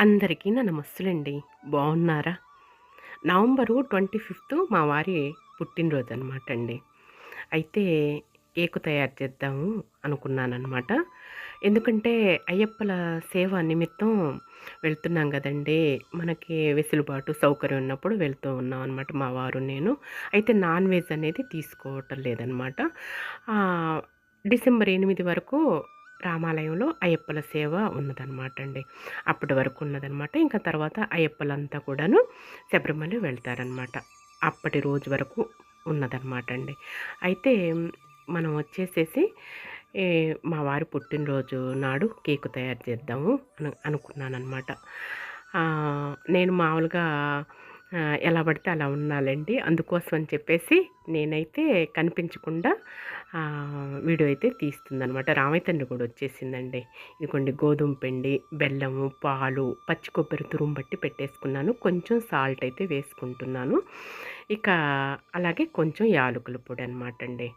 అందరికీ నా నమస్సులండి. బాగున్నారా? నవంబరు 25 మా వారి పుట్టినరోజు అనమాట అండి. అయితే కేకు తయారు చేద్దాము అనుకున్నాననమాట. ఎందుకంటే అయ్యప్పల సేవ నిమిత్తం వెళ్తున్నాం గదండీ! మనకి వెసులుబాటు, సౌకర్యం ఉన్నప్పుడు వెళ్తూ ఉన్నాం అనమాట మా వారు నేను. అయితే నాన్ వెజ్ అనేది తీసుకోవటం లేదనమాట. ఆహ్, డిసెంబర్ 8 వరకు రామాలయంలో అయ్యప్పల సేవ ఉన్నదనమాట అండి. అప్పటి వరకు ఉన్నదనమాట. ఇంకా తర్వాత అయ్యప్పలంతా కూడాను శబరిమల వెళ్తారనమాట. అప్పటి రోజు వరకు ఉన్నదనమాట అండి. అయితే మనం వచ్చేసేసి మా వారి పుట్టినరోజు నాడు కేకు తయారు చేద్దాము అనుకున్నాననమాట. నేను మామూలుగా ఎలా పడితే అలా ఉండాలండి. అందుకోసం అని చెప్పేసి నేనైతే కనిపించకుండా వీడియో అయితే తీస్తుందనమాట. రామయ్య తండ్రి కూడా వచ్చేసిందండి. ఇదిగోండి గోధుమ పిండి, బెల్లము, పాలు, పచ్చి కొబ్బరి తురుము బట్టి పెట్టేసుకున్నాను. కొంచెం సాల్ట్ అయితే వేసుకుంటున్నాను. ఇక అలాగే కొంచెం యాలకుల పొడి అనమాట అండి.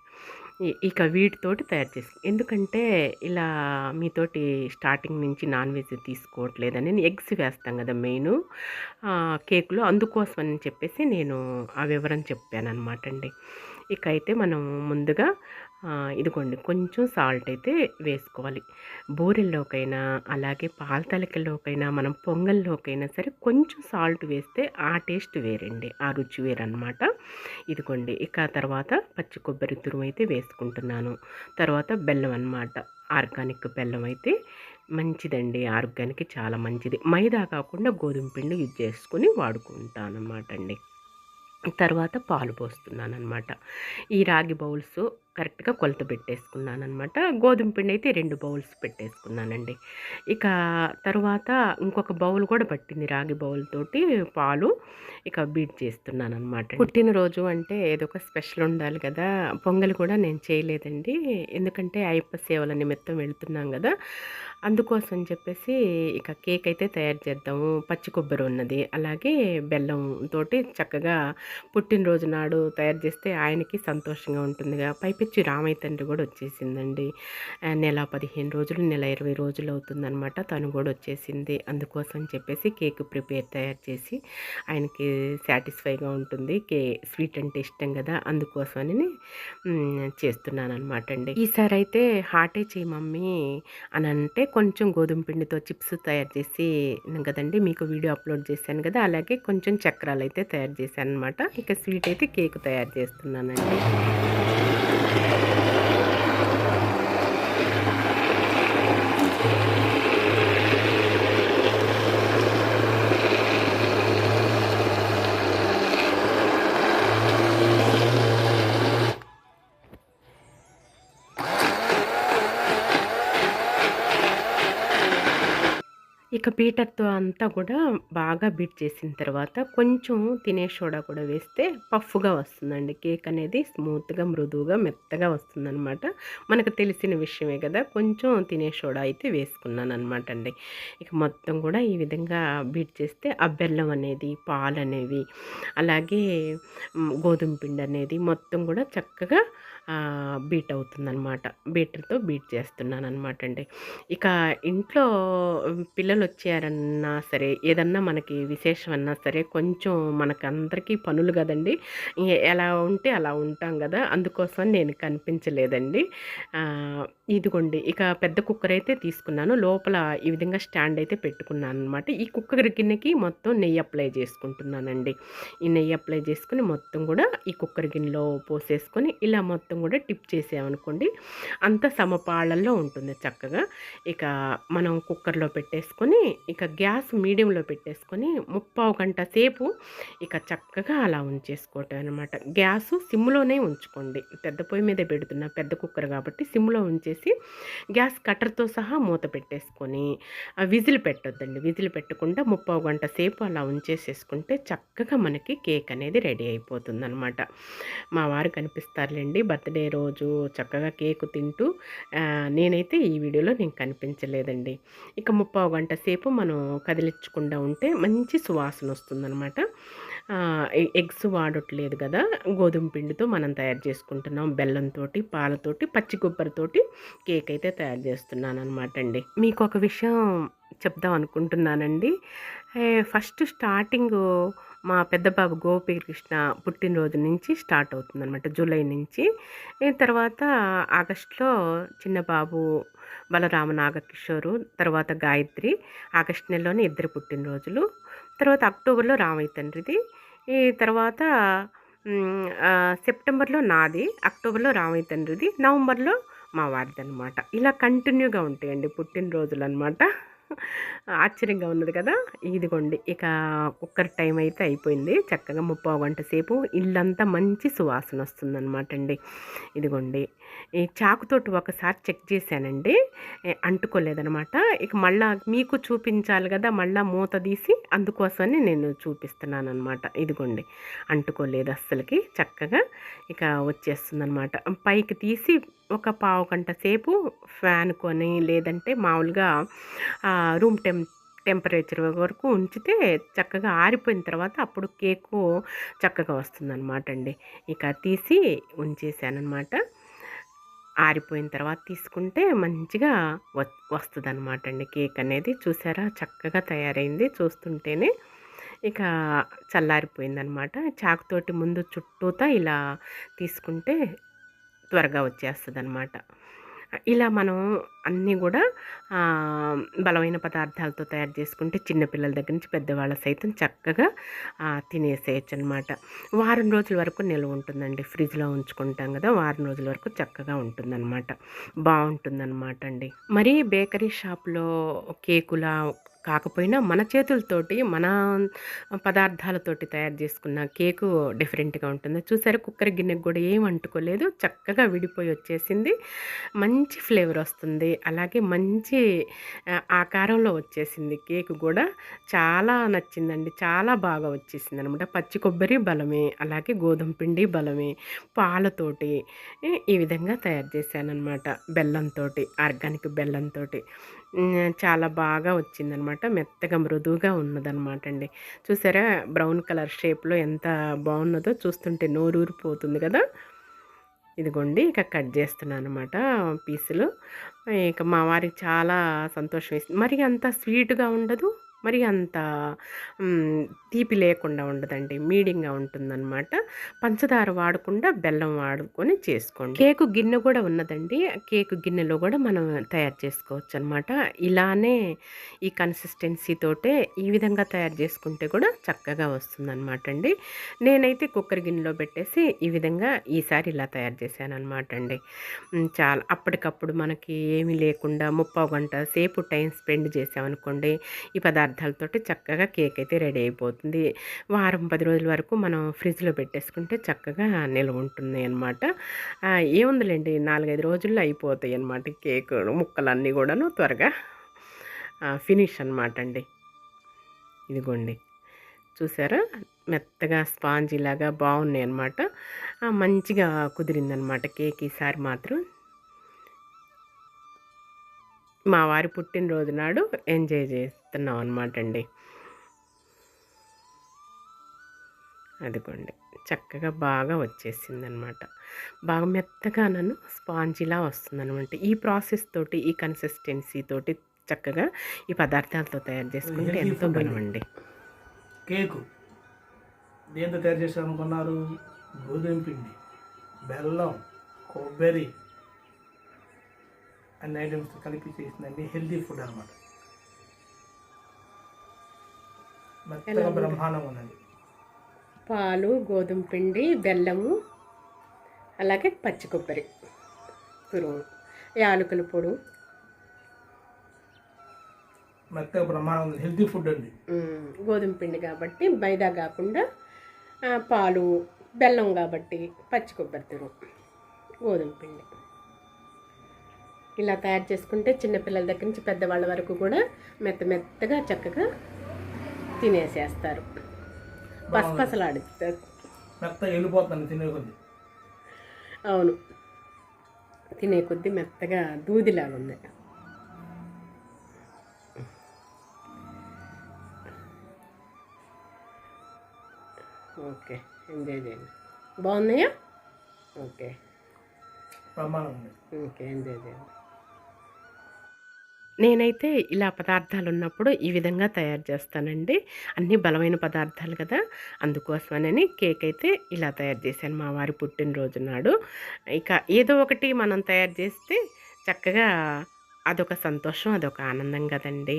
ఇక వీటితోటి తయారు చేసి ఎందుకంటే ఇలా మీతోటి స్టార్టింగ్ నుంచి నాన్ వెజ్ తీసుకోవట్లేదని ఎగ్స్ వేస్తాం కదా మెయిన్ కేకులో, అందుకోసం అని చెప్పేసి నేను ఆ వివరం చెప్పానమాట అండి. ఇక అయితే మనం ముందుగా ఇదిగోండి కొంచెం సాల్ట్ అయితే వేసుకోవాలి. బూరెల్లోకైనా అలాగే పాల తలకల్లోకైనా మనం పొంగల్లోకైనా సరే కొంచెం సాల్ట్ వేస్తే ఆ టేస్ట్ వేరండి, ఆ రుచి వేరనమాట. ఇదిగోండి ఇక తర్వాత పచ్చి కొబ్బరి తురుము అయితే వేసుకుంటున్నాను. తర్వాత బెల్లం అనమాట. ఆర్గానిక్ బెల్లం అయితే మంచిదండి, ఆరోగ్యానికి చాలా మంచిది. మైదా కాకుండా గోధుమ పిండి యూజ్ చేసుకుని వాడుకుంటానమాట అండి. తర్వాత పాలు పోస్తున్నానమాట. ఈ రాగి బౌల్స్ కరెక్ట్గా కొలత పెట్టేసుకున్నానమాట. గోధుమ పిండి అయితే 2 బౌల్స్ పెట్టేసుకున్నానండి. ఇక తర్వాత ఇంకొక బౌల్ కూడా పట్టింది రాగి బౌల్ తోటి పాలు. ఇక బీట్ చేస్తున్నానమాట. పుట్టినరోజు అంటే ఏదో ఒక స్పెషల్ ఉండాలి కదా! పొంగల్ కూడా నేను చేయలేదండి. ఎందుకంటే అయ్యప్ప సేవల నిమిత్తం వెళ్తున్నాం కదా! అందుకోసం చెప్పేసి ఇక కేక్ అయితే తయారు చేద్దాము. పచ్చి కొబ్బరి ఉన్నది, అలాగే బెల్లం తోటి చక్కగా పుట్టినరోజు నాడు తయారు చేస్తే ఆయనకి సంతోషంగా ఉంటుందిగా. పైపెచ్చి రామయ్య తండ్రి కూడా వచ్చేసిందండి. నెల 15 రోజులు, నెల 20 రోజులు అవుతుందనమాట. తను కూడా వచ్చేసింది. అందుకోసం చెప్పేసి కేక్ తయారు చేసి ఆయనకి సాటిస్ఫైగా ఉంటుంది. స్వీట్ అంటే ఇష్టం కదా, అందుకోసమని చేస్తున్నానమాట అండి. ఈసారి అయితే హాటే చేయి మమ్మీ అని అంటే కొంచెం గోధుమ పిండితో చిప్స్ తయారు చేసి కదండి మీకు వీడియో అప్లోడ్ చేశాను కదా, అలాగే కొంచెం చక్రాలు అయితే తయారు చేశాను అనమాట. ఇక స్వీట్ అయితే కేక్ తయారు చేస్తున్నానండి. ఇక బీటర్‌తో అంతా కూడా బాగా బీట్ చేసిన తర్వాత కొంచెం తినే సోడా కూడా వేస్తే పఫ్‌గా వస్తుందండి. కేక్ అనేది స్మూత్‌గా, మృదువుగా, మెత్తగా వస్తుందనమాట. మనకు తెలిసిన విషయమే కదా! కొంచెం తినే సోడా అయితే వేసుకున్నాననమాట అండి. ఇక మొత్తం కూడా ఈ విధంగా బీట్ చేస్తే ఆ బెల్లం అనేది, పాలనేవి, అలాగే గోధుమ పిండి అనేది మొత్తం కూడా చక్కగా బీట్ అవుతుందనమాట. బీటర్‌తో బీట్ చేస్తున్నాననమాట అండి. ఇక ఇంట్లో పిల్లలొచ్చారన్నా సరే, ఏదన్నా మనకి విశేషమన్నా సరే, కొంచెం మనకందరికీ పనులు గదండీ! ఎలా ఉంటే అలా ఉంటాం గదా! అందుకోసమని నేను కనిపించలేదండి. ఇదిగోండి ఇక పెద్ద కుక్కరైతే తీసుకున్నాను. లోపల ఈ విధంగా స్టాండ్ అయితే పెట్టుకున్నాననమాట. ఈ కుక్కర్ గిన్నెకి మొత్తం నెయ్యి అప్లై చేసుకుంటున్నానండి. ఈ నెయ్యి అప్లై చేసుకొని మొత్తం గూడా ఈ కుక్కర్ గిన్నెలో పోసేసుకొని ఇలా మొత్తం గూడా టిప్ చేసామనుకోండి, అంతా సమపాళల్లో ఉంటుంది చక్కగా. ఇక మనం కుక్కర్‌లో పెట్టేసుకొని, ఇక గ్యాస్ మీడియంలో పెట్టేసుకొని, ముప్పావు గంట సేపు ఇక చక్కగా అలా ఉంచేసుకోవటం అనమాట. గ్యాసు సిమ్‌లోనే ఉంచుకోండి. పెద్ద పొయ్యి మీదే పెడుతున్నా, పెద్ద కుక్కర్ కాబట్టి సిమ్‌లో ఉంచేసి, గ్యాస్ కట్టర్‌తో సహా మూత పెట్టేసుకొని, విజిల్ పెట్టొద్దండి. విజిల్ పెట్టకుండా ముప్పావు గంట సేపు అలా ఉంచేసేసుకుంటే చక్కగా మనకి కేక్ అనేది రెడీ అయిపోతుందనమాట. మా వారు కనిపిస్తారులెండి బర్త్‌డే రోజు చక్కగా కేకు తింటూ. నేనైతే ఈ వీడియోలో నేను కనిపించలేదండి. ఇక ముప్పావు గంట సేపు మనం కదిలించకుండా ఉంటే మంచి సువాసన వస్తుందనమాట. ఎగ్స్ వాడట్లేదు కదా, గోధుమ పిండితో మనం తయారు చేసుకుంటున్నాం. బెల్లంతోటి, పాలతోటి, పచ్చి కొబ్బరితోటి కేక్ అయితే తయారు చేస్తున్నాను అనమాట అండి. మీకు ఒక విషయం చెప్దాం అనుకుంటున్నానండి. ఫస్ట్ స్టార్టింగు మా పెద్ద బాబు గోపీకృష్ణ పుట్టినరోజు నుంచి స్టార్ట్ అవుతుందనమాట, జూలై నుంచి. తర్వాత ఆగస్టులో చిన్న బాబు బలరామ నాగకిషోరు, తర్వాత గాయత్రి, ఆగస్టు నెలలోనే ఇద్దరు పుట్టినరోజులు. తర్వాత అక్టోబర్లో రామయ్య తండ్రిది, ఈ తర్వాత సెప్టెంబర్లో నాది, అక్టోబర్లో రామయ్య తండ్రిది, నవంబర్లో మా వారిది అనమాట. ఇలా కంటిన్యూగా ఉంటాయండి పుట్టినరోజులు అనమాట. ఆశ్చర్యంగా ఉన్నది కదా. ఇదిగోండి, ఇక కుక్కర్ టైం అయితే అయిపోయింది. చక్కగా 30 గంట సేపు ఇల్లంతా మంచి సువాసన వస్తుందన్నమాట అండి. ఇదిగోండి, ఈ చాకుతోటి ఒకసారి చెక్ చేశానండి, అంటుకోలేదనమాట. ఇక మళ్ళా మీకు చూపించాలి కదా, మళ్ళీ మూత తీసి అందుకోసమని నేను చూపిస్తున్నాను అనమాట. ఇదిగోండి, అంటుకోలేదు అస్సలకి, చక్కగా ఇక వచ్చేస్తుందనమాట. పైకి తీసి ఒక పావు గంట సేపు ఫ్యాన్ కొని, లేదంటే మామూలుగా రూమ్ టెంపరేచర్ వరకు ఉంచితే చక్కగా ఆరిపోయిన తర్వాత అప్పుడు కేకు చక్కగా వస్తుందన్నమాట అండి. ఇక తీసి ఉంచేసానమాట. ఆరిపోయిన తర్వాత తీసుకుంటే మంచిగా వస్తుంది అనమాట అండి కేక్ అనేది. చూసారా, చక్కగా తయారైంది చూస్తుంటేనే. ఇక చల్లారిపోయిందనమాట. చాకుతోటి ముందు చుట్టూతా ఇలా తీసుకుంటే త్వరగా వచ్చేస్తుంది అనమాట. ఇలా మనం అన్నీ కూడా బలమైన పదార్థాలతో తయారు చేసుకుంటే చిన్నపిల్లల దగ్గర నుంచి పెద్దవాళ్ళ సైతం చక్కగా తినేసేయచ్చు అనమాట. వారం రోజుల వరకు నిల్వ ఉంటుందండి, ఫ్రిడ్జ్లో ఉంచుకుంటాం కదా, వారం రోజుల వరకు చక్కగా ఉంటుందన్నమాట, బాగుంటుందన్నమాట అండి. మరి బేకరీ షాప్లో కేకులా కాకపోయినా మన చేతులతోటి, మన పదార్థాలతోటి తయారు చేసుకున్న కేకు డిఫరెంట్గా ఉంటుంది. చూసారు, కుక్కర్ గిన్నెకు కూడా ఏం అంటుకోలేదు, చక్కగా విడిపోయి వచ్చేసింది. మంచి ఫ్లేవర్ వస్తుంది, అలాగే మంచి ఆకారంలో వచ్చేసింది కేకు కూడా. చాలా నచ్చిందండి, చాలా బాగా వచ్చేసింది అనమాట. పచ్చి కొబ్బరి బలమే, అలాగే గోధుమ పిండి బలమే, పాలతోటి ఈ విధంగా తయారు చేశానమాట. బెల్లంతో, ఆర్గానిక్ బెల్లంతో చాలా బాగా వచ్చిందనమాట. మెత్తగా మృదువుగా ఉన్నదనమాట అండి. చూసారా, బ్రౌన్ కలర్ షేప్లో ఎంత బాగున్నదో, చూస్తుంటే నోరూరిపోతుంది కదా. ఇదిగోండి, ఇక కట్ చేస్తున్నాను అనమాట పీసులు. ఇక మా వారికి చాలా సంతోషం వేసింది. మరి అంత స్వీట్గా ఉండదు, మరి అంత తీపి లేకుండా ఉండదండి, మీడియంగా ఉంటుందన్నమాట. పంచదార వాడకుండా బెల్లం వాడుకొని చేసుకోండి. కేకు గిన్నె కూడా ఉన్నదండి, కేకు గిన్నెలో కూడా మనం తయారు చేసుకోవచ్చు అనమాట. ఇలానే ఈ కన్సిస్టెన్సీ తోటే ఈ విధంగా తయారు చేసుకుంటే కూడా చక్కగా వస్తుందన్నమాట అండి. నేనైతే కుక్కర్ గిన్నెలో పెట్టేసి ఈ విధంగా ఈసారి ఇలా తయారు చేశాను అనమాట అండి. చాలా అప్పటికప్పుడు మనకి ఏమీ లేకుండా 30 గంట సేపు టైం స్పెండ్ చేసామనుకోండి, ఈ పదార్థాలతోటి చక్కగా కేక్ అయితే రెడీ అయిపోతుంది. వారం 10 రోజుల వరకు మనం ఫ్రిడ్జ్లో పెట్టేసుకుంటే చక్కగా నిల్వ ఉంటుంది అనమాట. ఏముందిలేండి, 4-5 రోజుల్లో అయిపోతాయి అన్నమాట కేక్ ముక్కలన్నీ కూడాను, త్వరగా ఫినిష్ అనమాట అండి. ఇదిగోండి, చూసారా, మెత్తగా స్పాంజీ లాగా బాగున్నాయి అన్నమాట. మంచిగా కుదిరిందనమాట కేక్ ఈసారి మాత్రం. మా వారి పుట్టినరోజు నాడు ఎంజాయ్ చేస్తున్నాం అనమాట అండి. అదిగోండి, చక్కగా బాగా వచ్చేసిందనమాట. బాగా మెత్తగా స్పాంజీలా వస్తుందనమాట. ఈ ప్రాసెస్ తోటి, ఈ కన్సిస్టెన్సీ తోటి చక్కగా ఈ పదార్థాలతో తయారు చేసుకుంటే ఎంతో బలమండి. కేకు దేంతో తయారు చేసామనుకున్నారు? గోధుమ పిండి, బెల్లం, కొబ్బరి అన్ని ఐటమ్స్ కలిపి చేసిందండి. హెల్తీ ఫుడ్ అనమాట. మెత్తగా బ్రహ్మాండంగా ఉందండి. పాలు, గోధుమ పిండి, బెల్లము, అలాగే పచ్చి కొబ్బరి తురుము, యాలకుల పొడి, మెత్తగా బ్రహ్మాండంగా ఉంది. హెల్తీ ఫుడ్ అండి. గోధుమ పిండి కాబట్టి మైదా కాకుండా పాలు, బెల్లం కాబట్టి పచ్చి కొబ్బరి తురుము, గోధుమ పిండి ఇలా తయారు చేసుకుంటే చిన్నపిల్లల దగ్గర నుంచి పెద్దవాళ్ళ వరకు కూడా మెత్తగా చక్కగా తినేసేస్తారు. పసపసలాడుతారు, మెత్తగా వెళ్ళిపోతుంది తినే కొద్ది. అవును, తినే కొద్ది మెత్తగా దూదిలాగా ఉంది. ఓకే. ఎంజాయ్ చేయండి. బాగున్నాయా? ఓకే. బ్రహ్మాండంగా ఉంది. ఓకే. ఎంజాయ్ చేయండి. నేనైతే ఇలా పదార్థాలున్నప్పుడు ఈ విధంగా తయారు చేస్తానండి. అన్నీ బలమైన పదార్థాలు కదా! అందుకోసమనని కేక్ అయితే ఇలా తయారు చేశాను మా వారి పుట్టినరోజు నాడు. ఇక ఏదో ఒకటి మనం తయారు చేస్తే చక్కగా అదొక సంతోషం, అదొక ఆనందం కదండీ!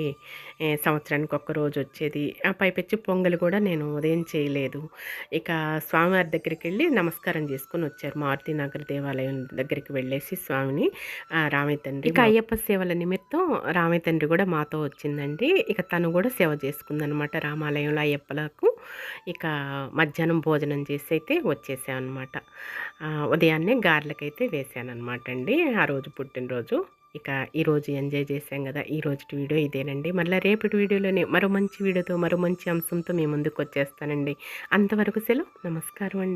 సంవత్సరానికి ఒక్క రోజొచ్చేది. పైపెచ్చి పొంగల్ కూడా నేను ఉదయం చేయలేదు. ఇక స్వామివారి దగ్గరికెళ్ళి నమస్కారం చేసుకొనొచ్చారు. మారుతినగర్ దేవాలయం దగ్గరికి వెళ్ళేసి స్వామిని రామయ్య తండ్రి ఇక అయ్యప్ప సేవల నిమిత్తం రామయ్య తండ్రి కూడా మాతో వచ్చిందండి. ఇక తను కూడా సేవ చేసుకుందనమాట రామాలయంలో అయ్యప్పలకు. ఇక మధ్యాహ్నం భోజనం చేసి అయితే వచ్చేసామనమాట. ఉదయాన్నే గారెలకైతే వేశాననమాట అండి. ఆ రోజు పుట్టినరోజు. ఇక ఈరోజు ఎంజాయ్ చేశాం కదా! ఈరోజుటి వీడియో ఇదేనండి. మళ్ళీ రేపటి వీడియోలోనే మరో మంచి వీడియోతో, మరో మంచి అంశంతో మీ ముందుకు వచ్చేస్తానండి. అంతవరకు సెలవు. నమస్కారం అండి.